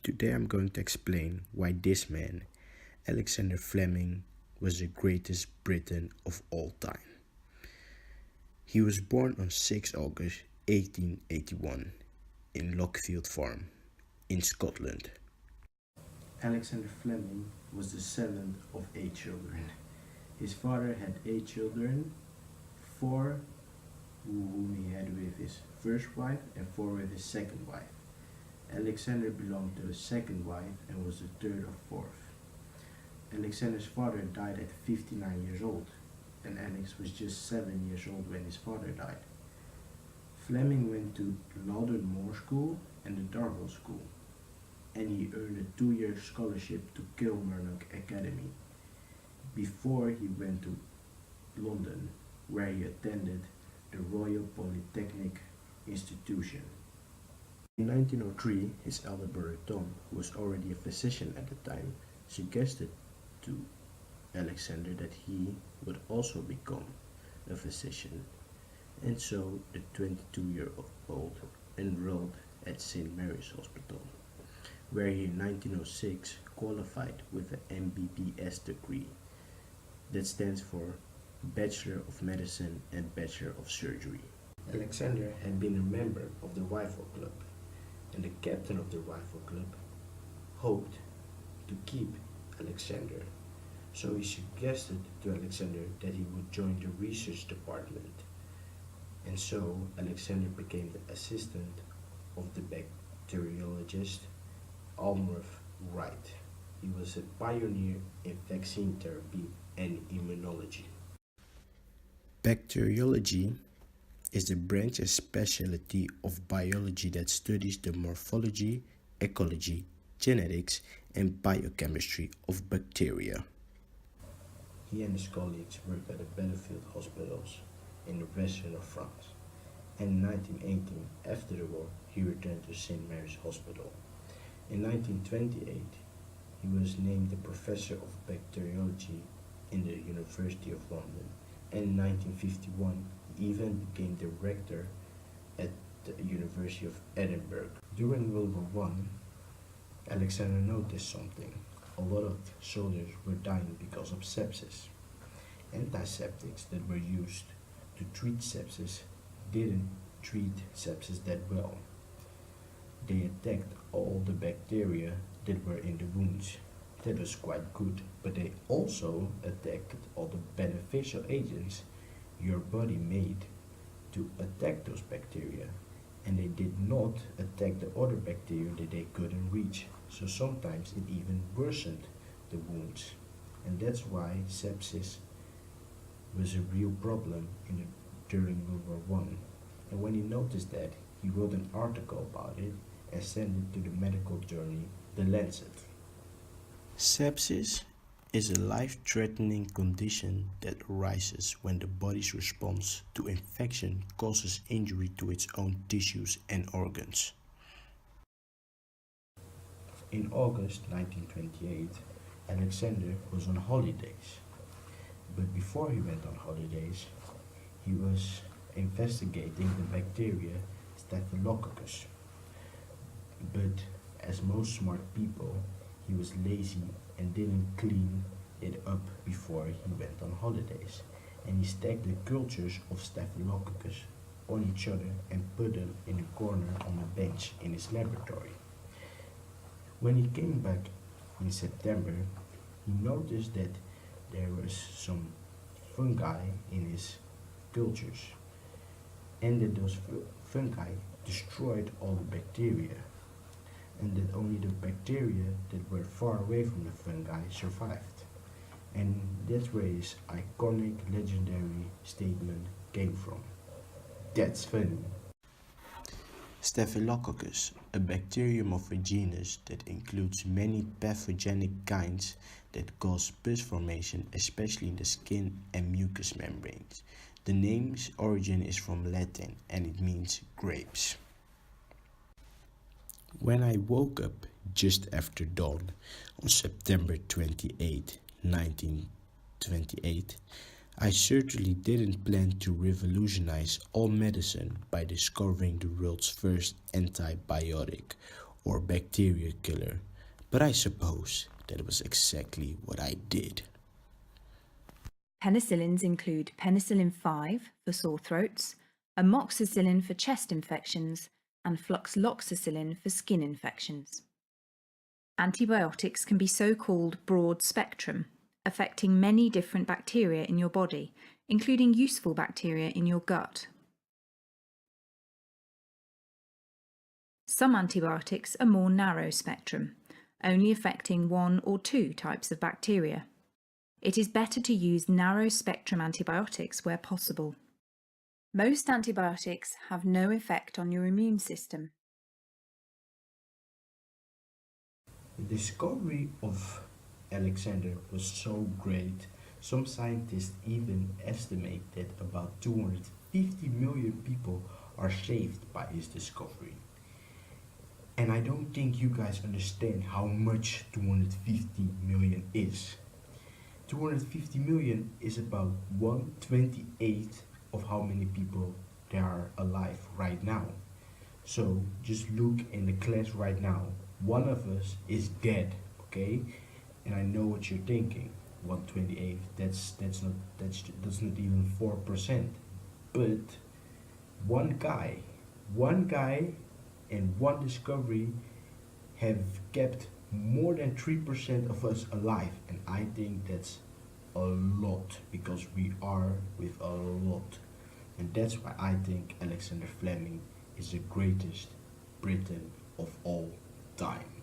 Today I'm going to explain why this man, Alexander Fleming, was the greatest Briton of all time. He was born on 6 August 1881 in Lockfield Farm in Scotland. Alexander Fleming was the seventh of 8 children. His father had 8 children, 4 whom he had with his first wife and 4 with his second wife. Alexander belonged to his second wife and was the third of 4th. Alexander's father died at 59 years old, and Alex was just 7 years old when his father died. Fleming went to Loudon Moor School and the Darvel School, and he earned a 2-year scholarship to Kilmarnock Academy before he went to London, where he attended the Royal Polytechnic Institution. In 1903, his elder brother Tom, who was already a physician at the time, suggested to Alexander that he would also become a physician, and so the 22-year-old enrolled at St. Mary's Hospital, where he in 1906 qualified with an MBBS degree that stands for Bachelor of Medicine and Bachelor of Surgery. Alexander had been a member of the Rifle Club, and the captain of the Rifle Club hoped to keep Alexander, so he suggested to Alexander that he would join the research department, and so Alexander became the assistant of the bacteriologist Almroth Wright. He was a pioneer in vaccine therapy and immunology. Bacteriology is the branch and specialty of biology that studies the morphology, ecology, genetics, and biochemistry of bacteria. He and his colleagues worked at the battlefield hospitals in the western of France, and in 1918, after the war, he returned to St. Mary's Hospital. In 1928, he was named a professor of bacteriology in the University of London, and in 1951, he even became director at the University of Edinburgh. During World War I, Alexander noticed something. A lot of soldiers were dying because of sepsis. Antiseptics that were used to treat sepsis didn't treat sepsis that well. They attacked all the bacteria that were in the wounds. That was quite good, but they also attacked all the beneficial agents your body made to attack those bacteria, and they did not attack the other bacteria that they couldn't reach, so sometimes it even worsened the wounds, and that's why sepsis was a real problem during World War I. And when he noticed that, he wrote an article about it and sent it to the medical journal The Lancet. Sepsis is a life-threatening condition that arises when the body's response to infection causes injury to its own tissues and organs. In August 1928, Alexander was on holidays. But before he went on holidays, he was investigating the bacteria Staphylococcus. But as most smart people, he was lazy and didn't clean it up before he went on holidays, and he stacked the cultures of Staphylococcus on each other and put them in a corner on a bench in his laboratory. When he came back in September, he noticed that there was some fungi in his cultures, and that those fungi destroyed all the bacteria, and that only the bacteria that were far away from the fungi survived. And that's where his iconic, legendary statement came from. That's funny. Staphylococcus, a bacterium of a genus that includes many pathogenic kinds that cause pus formation, especially in the skin and mucous membranes. The name's origin is from Latin and it means grapes. When I woke up just after dawn on September 28, 1928, I certainly didn't plan to revolutionize all medicine by discovering the world's first antibiotic or bacteria killer, but I suppose that was exactly what I did. Penicillins include penicillin 5 for sore throats, amoxicillin for chest infections, and fluxloxacillin for skin infections. Antibiotics can be so-called broad spectrum, affecting many different bacteria in your body, including useful bacteria in your gut. Some antibiotics are more narrow spectrum, only affecting one or two types of bacteria. It is better to use narrow spectrum antibiotics where possible. Most antibiotics have no effect on your immune system. The discovery of Alexander was so great, some scientists even estimate that about 250 million people are saved by his discovery. And I don't think you guys understand how much 250 million is. 250 million is about 1/28 of how many people there are alive right now. So just look in the class right now. One of us is dead, okay? And I know what you're thinking. 1/28. That's not even 4%. But one guy, and one discovery have kept more than 3% of us alive, and I think that's a lot because we are with a lot, and that's why I think Alexander Fleming is the greatest Briton of all time.